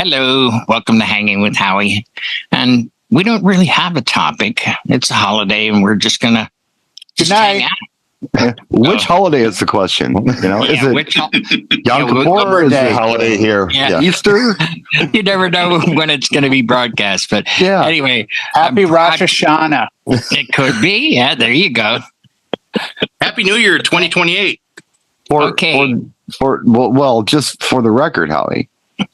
Hello, welcome to Hanging with Howie. And we don't really have a topic. It's a holiday, and we're just gonna hang out. Which holiday is the question? Is it Yom Kippur? Is the holiday here? Yeah. Easter? You never know when it's going to be broadcast, but anyway, happy Rosh Hashanah. It could be. Yeah, there you go. Happy New Year, 2028. Just for the record, Howie.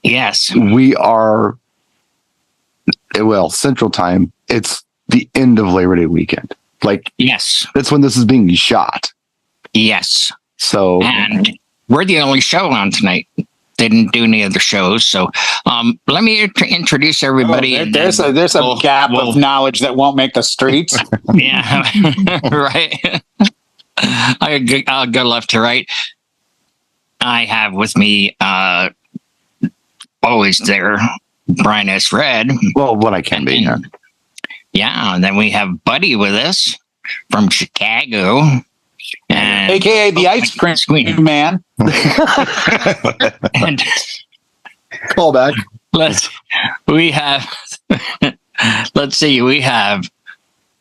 Yes, we are. Central Time. It's the end of Labor Day weekend. Yes, that's when this is being shot. Yes. So, and we're the only show on tonight. They didn't do any other shows. So, let me introduce everybody. There's a gap of knowledge that won't make the streets. Yeah, right. I'll go left to right. I have with me, always there, Brian S. Red. Well, when I can be. Yeah, and then we have Buddy with us from Chicago, and AKA the Ice Cream Man. And call back. Let's see. We have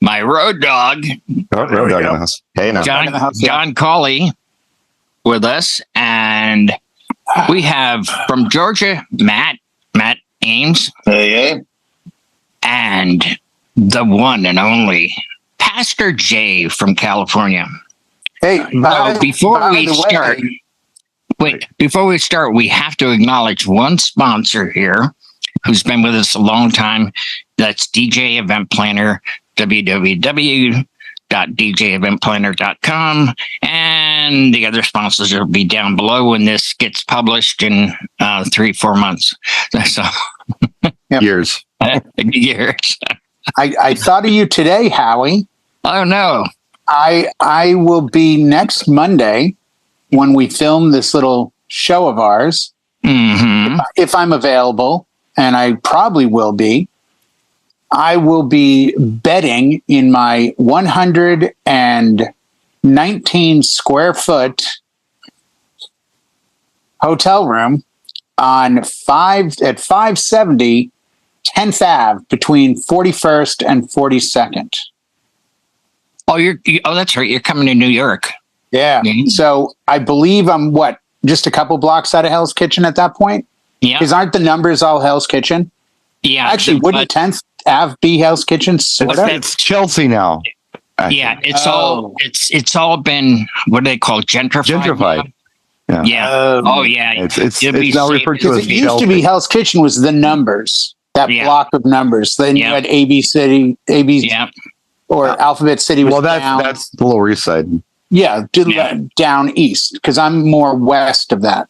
my road dog. Road dog in the house. Hey, now John Cawley with us, and we have from Georgia Matt Ames. Hey. And the one and only Pastor Jay from California. Hey, before we start, we have to acknowledge one sponsor here who's been with us a long time. That's DJ Event Planner, www.djeventplanner.com. And the other sponsors will be down below when this gets published in 3-4 months. So years. Years. I thought of you today, Howie. Oh no. I will be next Monday when we film this little show of ours. Mm-hmm. If I'm available, and I probably will be, I will be betting in my 119 square foot hotel room on 570 10th Ave between 41st and 42nd. Oh, that's right. You're coming to New York. Yeah. Mm-hmm. So I believe I'm just a couple blocks out of Hell's Kitchen at that point? Yeah. Because aren't the numbers all Hell's Kitchen? Yeah. Actually, wouldn't 10th Ave be Hell's Kitchen? It's Chelsea now. Actually. Yeah. It's all been, what do they call, gentrified? Yeah. It's now referred to as it used to be Hell's Kitchen was the numbers. That block of numbers. Then you had AB City, or Alphabet City was down. That's the Lower East Side. Yeah, down east, because I'm more west of that.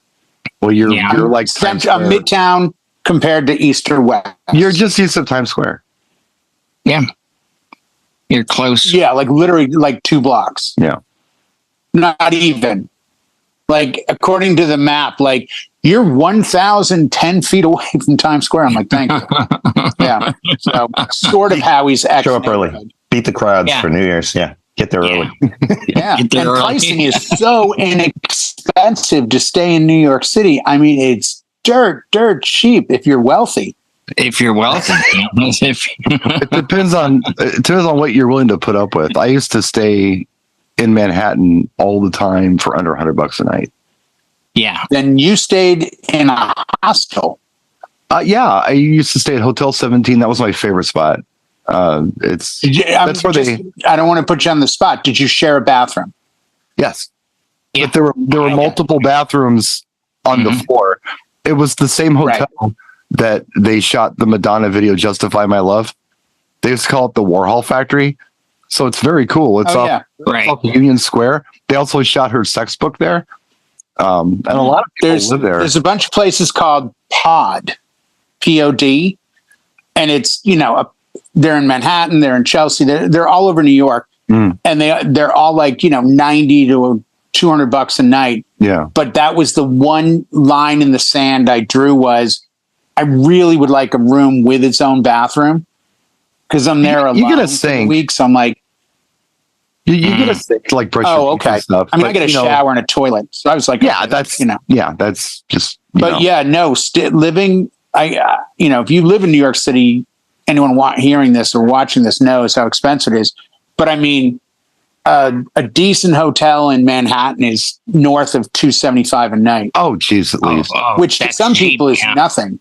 Well, you're like Midtown compared to east or west. You're just east of Times Square. Yeah. You're close. Yeah, literally 2 blocks. Yeah. Not even. According to the map, you're 1,010 feet away from Times Square. I'm like, thank you. Yeah. So sort of Howie's show up early. Beat the crowds for New Year's. Yeah. Get there early. Yeah. And pricing is so inexpensive to stay in New York City. I mean, it's dirt cheap if you're wealthy. If you're wealthy. It depends on what you're willing to put up with. I used to stay in Manhattan all the time for under $100 a night. Yeah. Then you stayed in a hostel. I used to stay at Hotel 17. That was my favorite spot. I don't want to put you on the spot. Did you share a bathroom? Yes. Yeah. But there were multiple bathrooms on the floor. It was the same hotel that they shot the Madonna video "Justify My Love." They used to call it the Warhol Factory. So it's very cool. It's off Union Square. They also shot her sex book there. And a lot of people live there. There's a bunch of places called Pod, P-O-D. And it's, they're in Manhattan, they're in Chelsea, they're all over New York. And they're all $90 to $200 a night. Yeah. But that was the one line in the sand I drew was, I really would like a room with its own bathroom. Because I'm there alone. You get a sink. Weeks, I'm like, you get a sink to brush your teeth and stuff. I mean, I get a shower and a toilet. So I was like, that's just. But living if you live in New York City, anyone hearing this or watching this knows how expensive it is. But I mean, a decent hotel in Manhattan is north of $275 a night. Oh, geez, at least. Which to some people is nothing.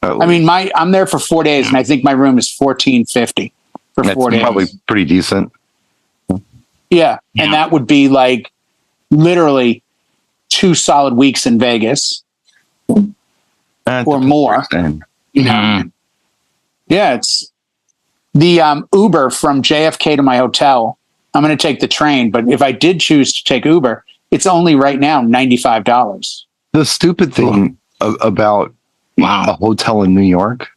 I mean, I'm there for 4 days, and I think my room is $1,450 for 4 days. Probably pretty decent. Yeah, and that would be like literally 2 solid weeks in Vegas or more. You know? Yeah, it's the Uber from JFK to my hotel. I'm going to take the train, but if I did choose to take Uber, it's only right now $95. The stupid thing about a hotel in New York,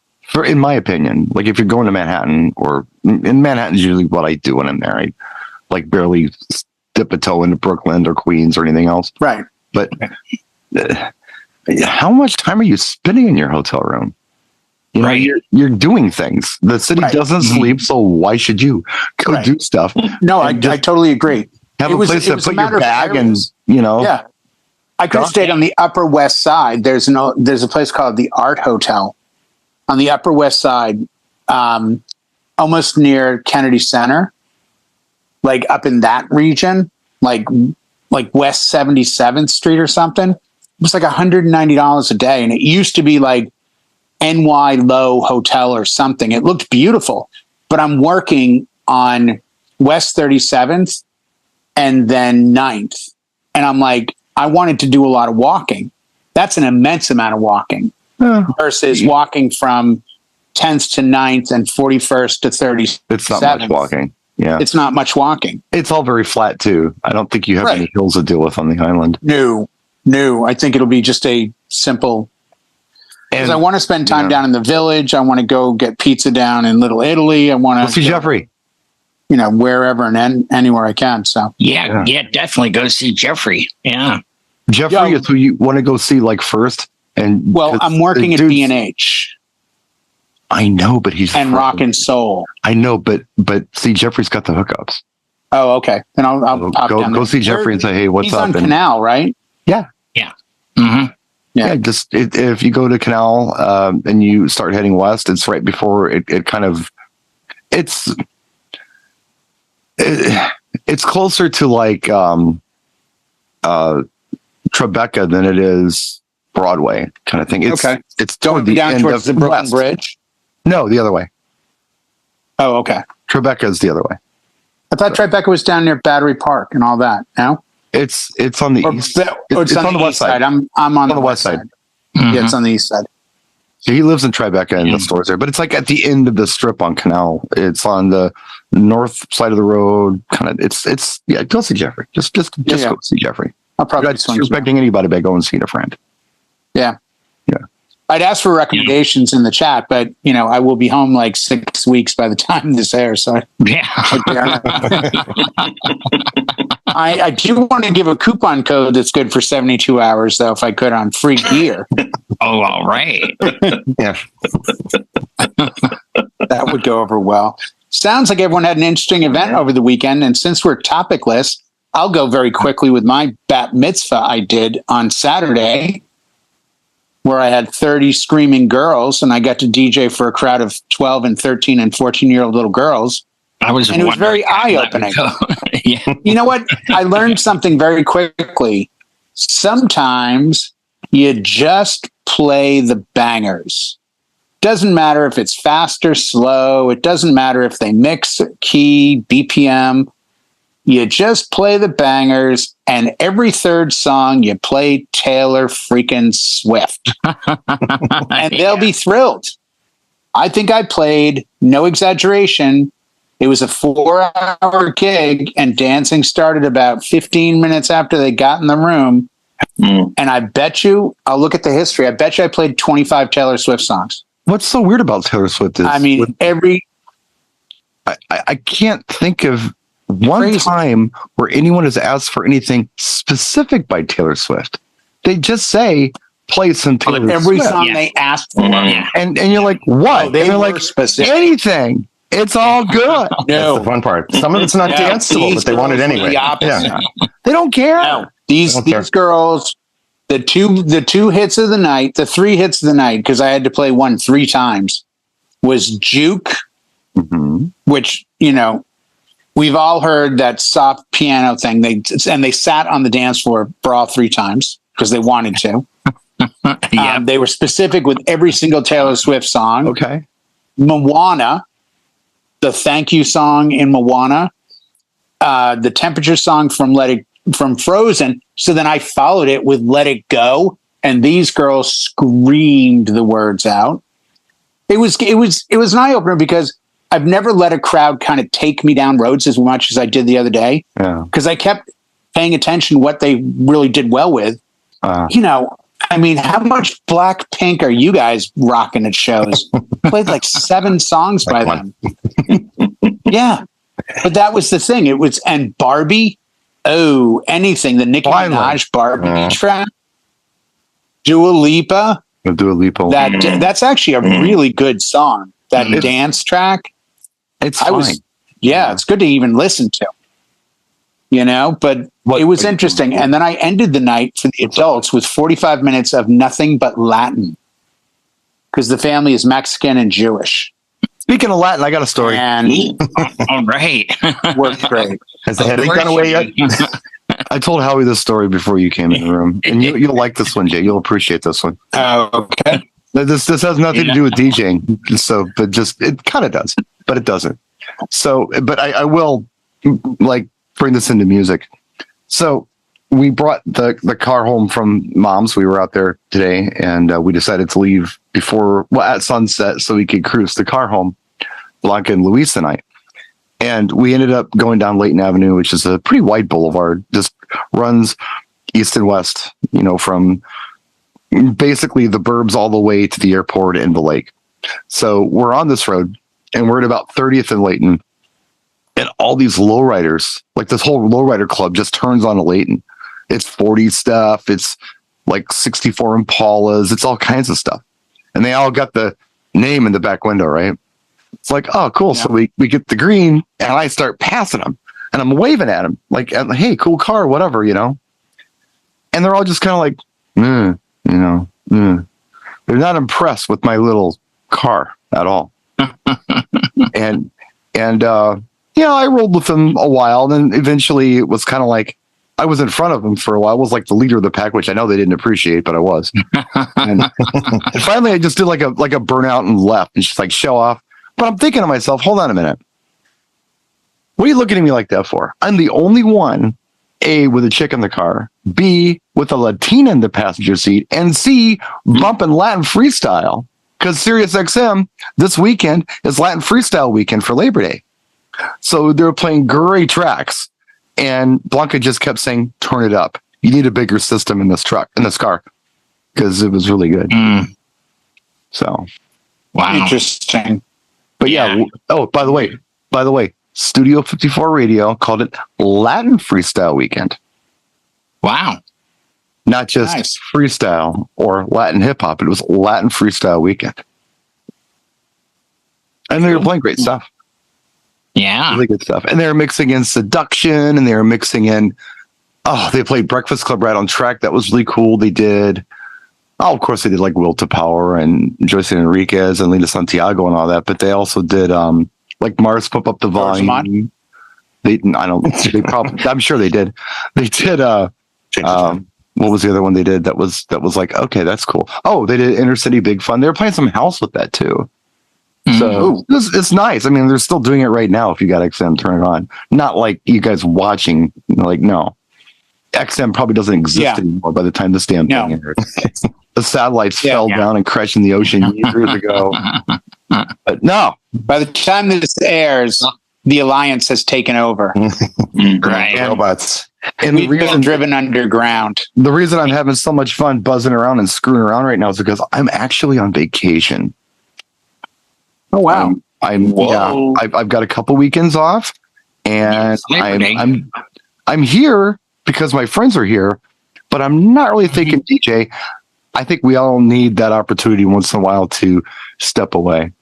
in my opinion, like if you're going to Manhattan, or in Manhattan is usually what I do when I'm there. I like barely dip a toe into Brooklyn or Queens or anything else. Right. But how much time are you spending in your hotel room? You know, you're doing things. The city doesn't sleep, so why should you go do stuff? No, I totally agree. Have a place to put your bag and, you know. Yeah. I could have stayed on the Upper West Side. There's a place called the Art Hotel on the Upper West Side, almost near Kennedy Center, like up in that region, like West 77th Street or something. It was like $190 a day. And it used to be like NY Low Hotel or something. It looked beautiful, but I'm working on West 37th and then 9th. And I'm like, I wanted to do a lot of walking. That's an immense amount of walking versus walking from 10th to 9th and 41st to 37th. It's not much walking. Yeah. It's not much walking. It's all very flat too. I don't think you have any hills to deal with on the island. No. I think it'll be just a simple, because I want to spend time down in the Village. I want to go get pizza down in Little Italy. I want to see Jeffrey. You know, wherever and anywhere I can. So yeah, definitely go see Jeffrey. Yeah, Jeffrey is who you want to go see like first. And I'm working at B&H. I know, but he's Rock and Soul. I know, but see, Jeffrey's got the hookups. Oh, okay. Then I'll pop down there. Go see Jeffrey and say, hey, what's up? He's on Canal, right? Yeah. Mm-hmm. Yeah, just if you go to Canal and you start heading west, it's right before it kind of it's closer to like Tribeca than it is Broadway kind of thing. It's toward the end towards of the Brooklyn Bridge. No, the other way. Oh, okay. Tribeca is the other way. I thought Tribeca was down near Battery Park and all that. No, it's on the east. It's on the west side. I'm on the west side. Mm-hmm. Yeah, it's on the east side. So he lives in Tribeca and the stores there, but it's like at the end of the strip on Canal. It's on the north side of the road. Kind of. It's go see Jeffrey. Just go see Jeffrey. I'll probably not expecting anybody by going seeing a friend. Yeah. Yeah. I'd ask for recommendations in the chat, but I will be home like 6 weeks by the time this airs. So I do want to give a coupon code that's good for 72 hours, though, if I could, on free gear. Oh, all right. Yeah. That would go over well. Sounds like everyone had an interesting event over the weekend. And since we're topicless, I'll go very quickly with my bat mitzvah I did on Saturday, where I had 30 screaming girls and I got to DJ for a crowd of 12 and 13 and 14-year-old little girls. It was very eye-opening. Yeah. You know what? I learned something very quickly. Sometimes you just play the bangers. Doesn't matter if it's fast or slow. It doesn't matter if they mix key, BPM. You just play the bangers, and every third song you play Taylor freaking Swift. And they'll be thrilled. I think I played, no exaggeration, it was a 4-hour gig, and dancing started about 15 minutes after they got in the room. And I bet you, I'll look at the history, I bet you I played 25 Taylor Swift songs. What's so weird about Taylor Swift is... I mean, I can't think of one time where anyone has asked for anything specific by Taylor Swift. They just say, play some Taylor Swift. Every song they asked for. And you're like, what? They and they're were like, specific. Anything. It's all good. That's the fun part. Some of it's not danceable, but they want it anyway. The opposite. They don't care. No. These girls The two hits of the night, the three hits of the night, because I had to play one 3 times, was Juke, which, we've all heard that soft piano thing. They sat on the dance floor for all 3 times because they wanted to. They were specific with every single Taylor Swift song. Okay. Moana, the thank you song in Moana, the temperature song from Frozen. So then I followed it with Let It Go, and these girls screamed the words out. It was an eye opener because I've never let a crowd kind of take me down roads as much as I did the other day. Because I kept paying attention what they really did well with. How much Blackpink are you guys rocking at shows? Played like 7 songs by them. Yeah. But that was the thing. And Barbie, anything. The Nicki Minaj Barbie track. Dua Lipa. That's actually a really good song. That dance track. It's fine. It's good to even listen to. But it was interesting. And then I ended the night for the adults with 45 minutes of nothing but Latin. Because the family is Mexican and Jewish. Speaking of Latin, I got a story. And all right. Worked great. Has the headache gone away yet? I told Howie this story before you came in the room. And you'll like this one, Jay. You'll appreciate this one. Okay. This has nothing to do with DJing. So, but just, it kind of does, but it doesn't. So, but I will bring this into music. So we brought the car home from Mom's. We were out there today, and we decided to leave at sunset so we could cruise the car home, Blanca and Luis and I. And we ended up going down Layton Avenue, which is a pretty wide boulevard, just runs east and west, from basically the burbs all the way to the airport and the lake. So we're on this road, and we're at about 30th and Layton. And all these lowriders, like this whole lowrider club just turns on to Layton. It's 40 stuff. It's like 64 Impalas. It's all kinds of stuff. And they all got the name in the back window, right? It's like, oh, cool. Yeah. So we get the green, and I start passing them. And I'm waving at them like, hey, cool car, whatever, And they're all just kind of like, They're not impressed with my little car at all. and I rolled with them a while, and then eventually it was kind of like I was in front of them for a while. I was like the leader of the pack, which I know they didn't appreciate, but I was. and finally, I just did like a burnout and left, and just like show off. But I'm thinking to myself, hold on a minute. What are you looking at me like that for? I'm the only one, A, with a chick in the car, B, with a Latina in the passenger seat, and C, bumping Latin freestyle. Because SiriusXM this weekend is Latin freestyle weekend for Labor Day. So they were playing great tracks, and Blanca just kept saying, turn it up. You need a bigger system in this car, because it was really good. So, wow. Interesting. But yeah. Oh, by the way, Studio 54 Radio called it Latin Freestyle Weekend. Wow. Not just freestyle or Latin hip hop. It was Latin Freestyle Weekend. And they were playing great stuff. Yeah. Really good stuff. And they were mixing in Seduction, and they were mixing in, they played Breakfast Club right on track. That was really cool. They did, of course, they did like Will to Power and Joyce Enriquez and Lena Santiago and all that. But they also did like Mars Pump Up the Volume. I'm sure they did. They did, what was the other one they did that was like, okay, that's cool. Oh, they did Inner City Big Fun. They were playing some house with that too. So it's nice. I mean, they're still doing it right now. If you got XM, turn it on. Not like you guys watching. Like, no, XM probably doesn't exist anymore by the time this damn thing airs. The satellites fell down and crashed in the ocean years ago. But no, by the time this airs, the Alliance has taken over. Right, robots. And the reason driven underground. The reason I'm having so much fun buzzing around and screwing around right now is because I'm actually on vacation. Oh wow! I've got a couple weekends off, and I'm here because my friends are here, but I'm not really thinking DJ. I think we all need that opportunity once in a while to step away,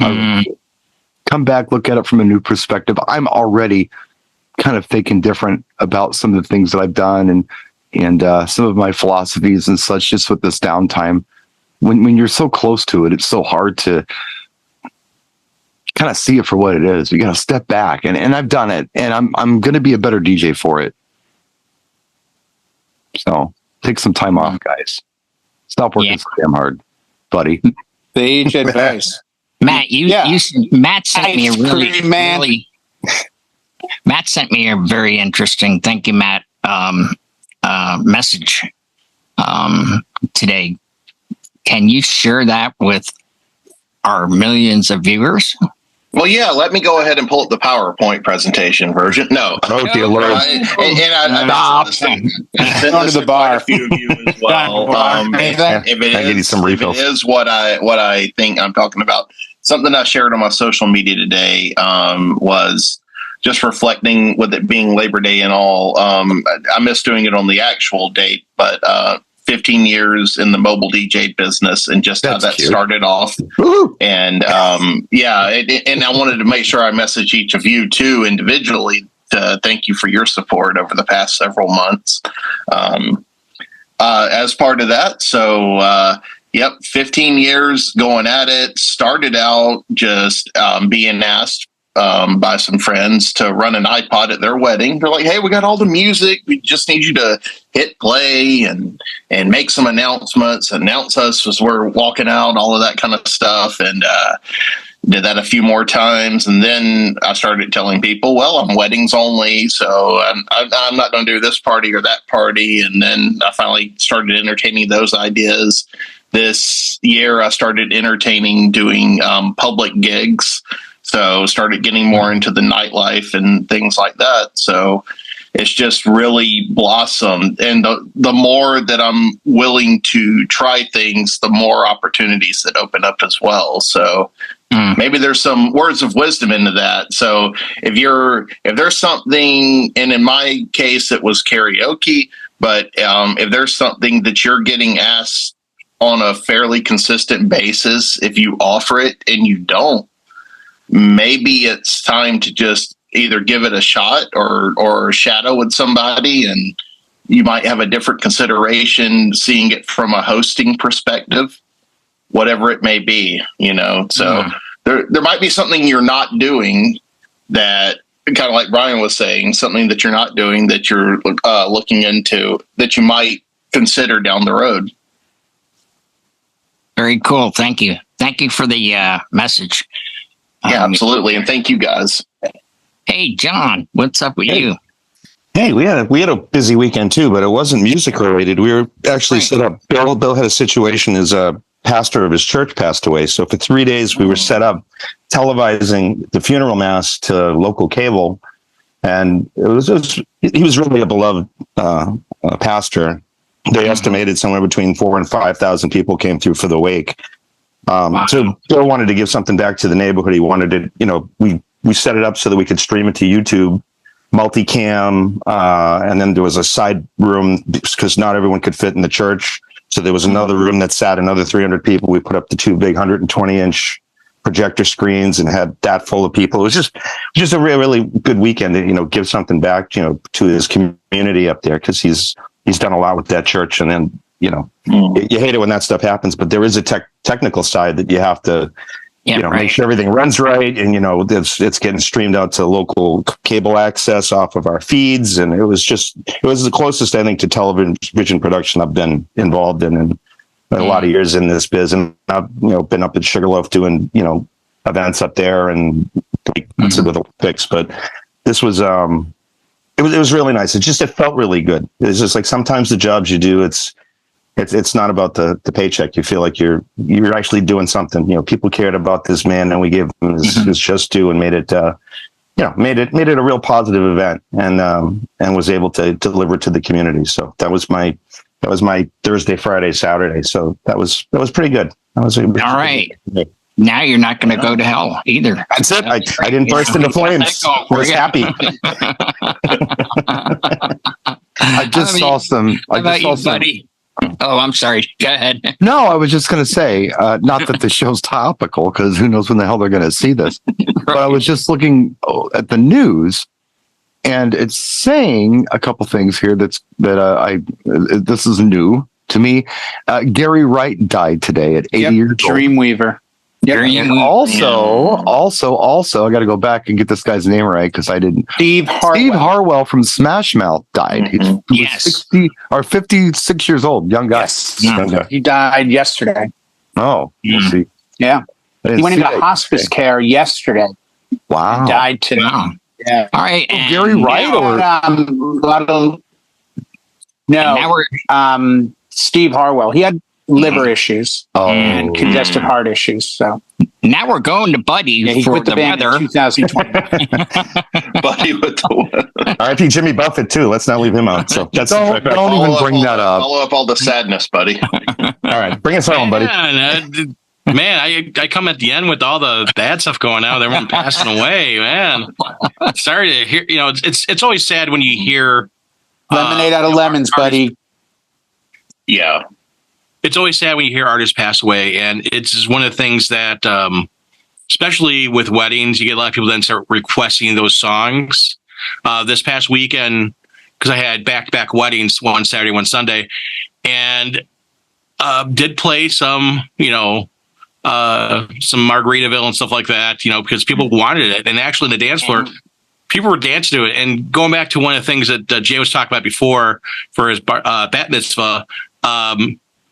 come back, look at it from a new perspective. I'm already kind of thinking different about some of the things that I've done, and some of my philosophies and such, just with this downtime. When you're so close to it, it's so hard to kind of see it for what it is. You got to step back, and I've done it, and I'm going to be a better DJ for it. So take some time off, guys. Stop working so damn hard, buddy. Sage advice. Matt, Matt sent me Matt sent me a very interesting, thank you, Matt, message today. Can you share that with our millions of viewers? Well, yeah, let me go ahead and pull up the PowerPoint presentation version. No. Oh, dear Lord. I've sent this to quite a few of you as well. If it is what I think I'm talking about, something I shared on my social media today was just reflecting with it being Labor Day and all. I missed doing it on the actual date, but 15 years in the mobile DJ business and just how that started off. Woo-hoo. And and I wanted to make sure I message each of you too individually to thank you for your support over the past several months as part of that. So 15 years going at it. Started out just being asked by some friends to run an iPod at their wedding. They're like, hey, we got all the music. We just need you to hit play and make some announcements, announce us as we're walking out, all of that kind of stuff. And did that a few more times. And then I started telling people, well, I'm weddings only, so I'm not going to do this party or that party. And then I finally started entertaining those ideas. This year, I started entertaining doing public gigs. So started getting more into the nightlife and things like that. So it's just really blossomed. And the more that I'm willing to try things, the more opportunities that open up as well. So maybe there's some words of wisdom into that. So if there's something, and in my case, it was karaoke, but if there's something that you're getting asked on a fairly consistent basis, if you offer it and you don't, maybe it's time to just either give it a shot or shadow with somebody, and you might have a different consideration seeing it from a hosting perspective, whatever it may be, So there might be something you're not doing that, kind of like Brian was saying, something that you're not doing that you're looking into that you might consider down the road. Very cool. Thank you. Thank you for the message. Yeah, absolutely. And thank you guys. Hey, John, what's up with you? Hey, we had a busy weekend too, but it wasn't music related. We were actually set up. Bill had a situation. His pastor of his church passed away. So for 3 days, we were set up televising the funeral mass to local cable. And he was really a beloved pastor. They estimated somewhere between 4,000 and 5,000 people came through for the wake. So Bill wanted to give something back to the neighborhood. He wanted to, we set it up so that we could stream it to YouTube, multicam, and then there was a side room because not everyone could fit in the church. So there was another room that sat another 300 people. We put up the two big 120-inch projector screens and had that full of people. It was just a really, really good weekend to, give something back, to his community up there, because he's done a lot with that church. And then, you hate it when that stuff happens, but there is a technical side that you have to, make sure everything runs right. And, it's getting streamed out to local cable access off of our feeds. And it was the closest, I think, to television production I've been involved in a lot of years in this biz. And I've, been up at Sugarloaf doing, events up there and with Olympics, but this was, it was really nice. It felt really good. It's just like sometimes the jobs you do, it's not about the paycheck. You feel like you're actually doing something. People cared about this man, and we gave him his just due and made it made it a real positive event, and was able to deliver to the community. So that was my Thursday, Friday, Saturday. So that was pretty good. All right. Now you're not going to go to hell either. That's it. I didn't burst into flames. I was happy. I just saw some. Buddy? Oh, I'm sorry. Go ahead. No, I was just going to say, not that the show's topical, because who knows when the hell they're going to see this. Right. But I was just looking at the news, and it's saying a couple things here this is new to me. Gary Wright died today at 80 years old. Dreamweaver. Yep. And also, I got to go back and get this guy's name right because I didn't. Steve Harwell from Smash Mouth died. He was 60 or 56 years old, young guy. Yes. He died yesterday. Oh, we'll see. Yeah. He went into hospice care yesterday. Wow. He died today. Wow. Yeah. All right. Gary Wright Steve Harwell. He had liver issues and congestive heart issues. So now we're going to Buddy for the weather. 2020. Buddy with the weather. R.I.P. Jimmy Buffett too. Let's not leave him out. So that's don't even bring that up. Follow up all the sadness, buddy. All right, bring us home, buddy. Man, I come at the end with all the bad stuff going on. Everyone passing away, man. Sorry to hear. You know, it's always sad when you hear lemonade out of lemons, buddy. Yeah. It's always sad when you hear artists pass away, and it's one of the things that, especially with weddings, you get a lot of people then start requesting those songs. This past weekend, because I had back-to-back weddings, one Saturday, one Sunday, and did play some, some Margaritaville and stuff like that, because people wanted it, and actually in the dance floor, people were dancing to it. And going back to one of the things that Jay was talking about before for his bat mitzvah.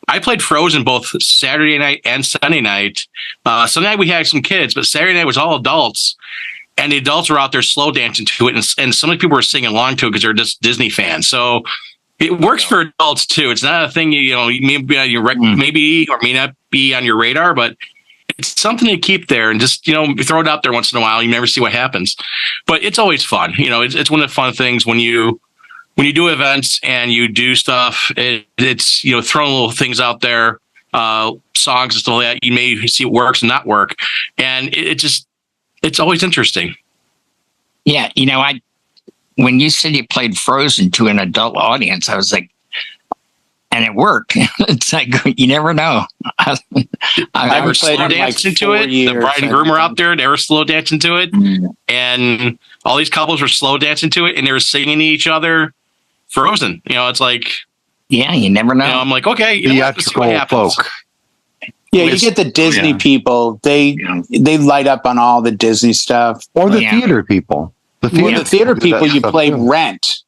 I played Frozen both Saturday night and Sunday night. Sunday night we had some kids, but Saturday night was all adults, and the adults were out there slow dancing to it, and some of the people were singing along to it because they're just Disney fans. So it works for adults too. It's not a thing you may be on your maybe or may not be on your radar, but it's something to keep there and just throw it out there once in a while. You never see what happens, but it's always fun. It's one of the fun things when you do events and you do stuff, it's throwing little things out there, songs and stuff like that. You may see what works and not work, and it's always interesting. Yeah, when you said you played Frozen to an adult audience, I was like, and it worked. It's like you never know. I were slow dancing to it. The bride and groom were out there; they were slow dancing to it, and all these couples were slow dancing to it, and they were singing to each other. Frozen, it's like, yeah, you never know. I'm like, okay, let's see what happens. Folk. Yeah, you get the Disney people; they light up on all the Disney stuff, or the theater people. The theater people, you play Rent.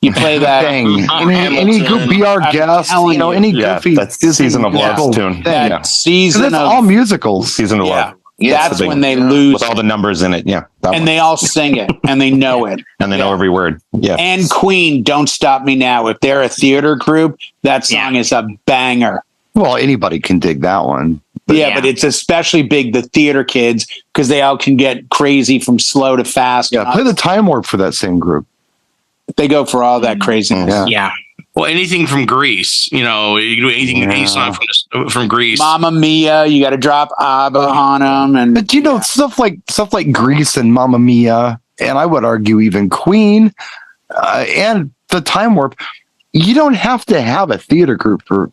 You play that thing. Any Be Our Guest, any goofy Season of Love tune. That season of all musicals. Season of Love. That's when they lose. With all the numbers in it, and they all sing it, and they know it. And they know every word. Yeah. And Queen, Don't Stop Me Now. If they're a theater group, that song is a banger. Well, anybody can dig that one. But it's especially big, the theater kids, because they all can get crazy from slow to fast. Yeah, play the Time Warp for that same group. They go for all that craziness. Yeah. Well, anything from Greece, you can do anything, any song from Greece. Mamma Mia, you got to drop ABBA on them, but stuff like Greece and Mamma Mia, and I would argue even Queen, and the Time Warp. You don't have to have a theater group for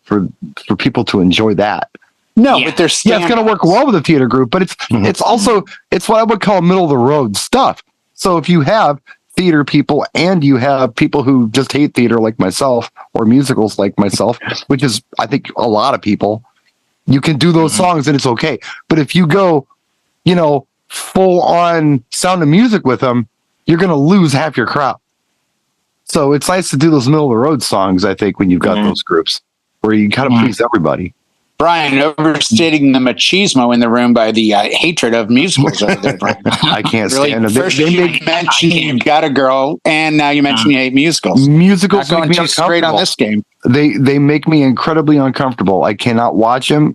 people to enjoy that. No, but there's it's going to work well with a theater group, but it's also what I would call middle of the road stuff. So if you have theater people and you have people who just hate theater like myself or musicals like myself, which is I think a lot of people, you can do those songs and it's okay. But if you go, full on Sound of Music with them, you're going to lose half your crowd. So it's nice to do those middle of the road songs, I think, when you've got those groups where you kind of please everybody. Brian, overstating the machismo in the room by the hatred of musicals over there, Brian. I can't stand them. First you mentioned you got a girl, and now you mention you hate musicals. Musicals going to straight on this game. They make me incredibly uncomfortable. I cannot watch them.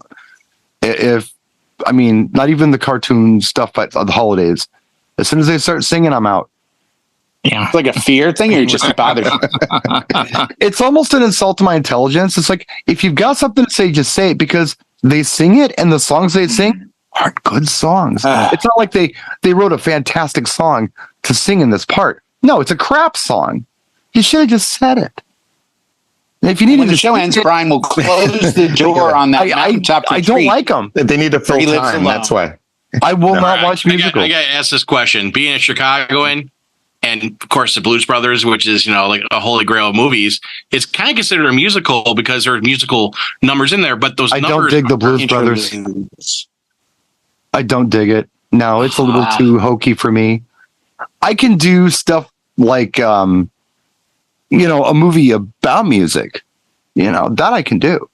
Not even the cartoon stuff at the holidays. As soon as they start singing, I'm out. Yeah. It's like a fear thing, or you're just bothered? It's almost an insult to my intelligence. It's like, if you've got something to say, just say it, because they sing it, and the songs they sing aren't good songs. It's not like they wrote a fantastic song to sing in this part. No, it's a crap song. You should have just said it. And if you need when the show ends, Brian will close the door on that mountaintop retreat. I don't like them. They need to fill time. That's why. I will not watch musicals. I got to ask this question. Being a Chicagoan, and of course the Blues Brothers, which is, like a holy grail of movies. It's kind of considered a musical because there are musical numbers in there, but those numbers don't dig the Blues Brothers. I don't dig it. No, it's a little too hokey for me. I can do stuff like, a movie about music, that I can do,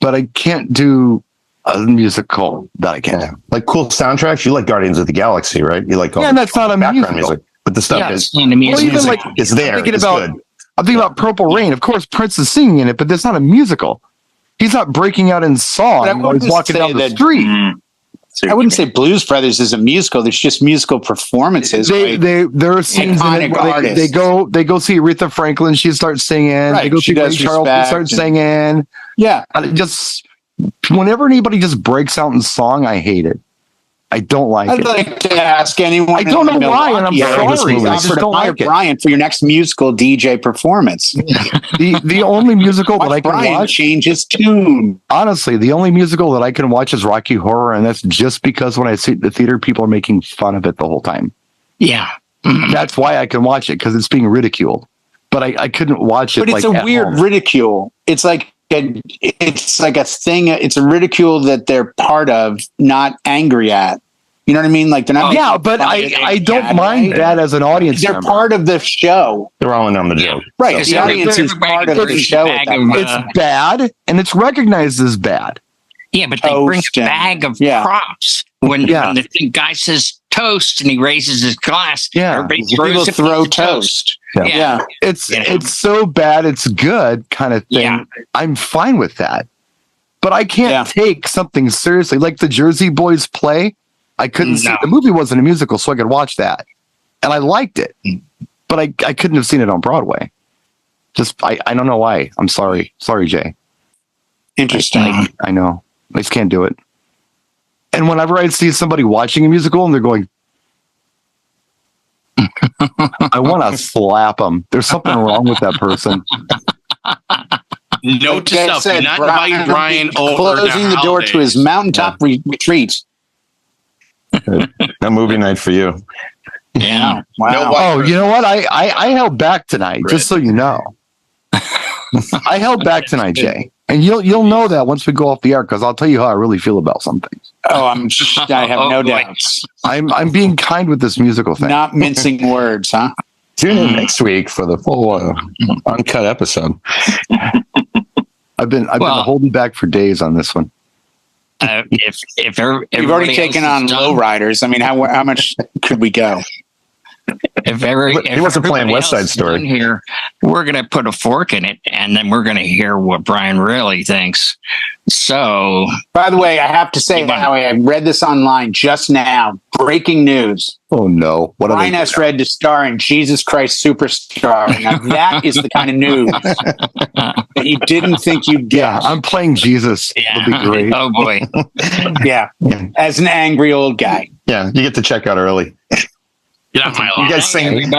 but I can't do a musical that I can do. Like cool soundtracks. You like Guardians of the Galaxy, right? You like and that's not a background musical. music, but the stuff is the music. Well, even it's there. I'm thinking about Purple Rain. Of course, Prince is singing in it, but that's not a musical. He's not breaking out in song while he's walking down the street. I wouldn't say Blues Brothers is a musical. There's just musical performances. There are scenes in it where they go see Aretha Franklin. She starts singing. Right. They go see Ray Charles. She starts singing. Yeah. Just whenever anybody just breaks out in song, I hate it. I don't like it. I'd like to ask anyone. I don't know why, and I'm sorry. I just don't like it. Brian, for your next musical DJ performance. The only musical that I can watch change his tune. Honestly, the only musical that I can watch is Rocky Horror, and that's just because when I see the theater, people are making fun of it the whole time. Yeah. That's why I can watch it, because it's being ridiculed. But I couldn't watch it. But it's a weird ridicule. It's like a thing. It's a ridicule that they're part of, not angry at. You know what I mean? Like they're not. Yeah, but I don't mind that as an audience. They're part of the show. They're all in on the joke. Right. The audience is part of the show. It's bad, and it's recognized as bad. Yeah, but they bring a bag of props when the guy says toast and he raises his glass. Yeah, everybody throw toast. Yeah. It's so bad it's good kind of thing. Yeah. I'm fine with that, but I can't take something seriously like the Jersey Boys play. I couldn't see the movie wasn't a musical, so I could watch that, and I liked it, but I couldn't have seen it on Broadway. Just I don't know why. I'm sorry, Jay. Interesting. I know. I just can't do it. And whenever I see somebody watching a musical and they're going, I want to slap them. There's something wrong with that person. Note to self: do not invite Brian over. Closing the door to his mountaintop retreat. A movie night for you. Yeah. Wow. You know what? I held back tonight, just so you know. I held back tonight, Jay. And you'll know that once we go off the air, because I'll tell you how I really feel about some things. Oh, I have no doubts. I'm being kind with this musical thing. Not mincing words, huh? Tune in next week for the full uncut episode. I've been holding back for days on this one. If you've already taken on lowriders, I mean, how much could we go? He wasn't playing West Side Story here. We're going to put a fork in it, and then we're going to hear what Brian really thinks. So, by the way, I have to say, Howie, I read this online just now. Breaking news. Oh no! Brian S. Red to star in Jesus Christ Superstar. Now that is the kind of news that you didn't think you'd get. Yeah, I'm playing Jesus. Yeah. It'll be great. Oh boy. Yeah, as an angry old guy. Yeah, you get to check out early. Get off my lawn. You guys sing. Everybody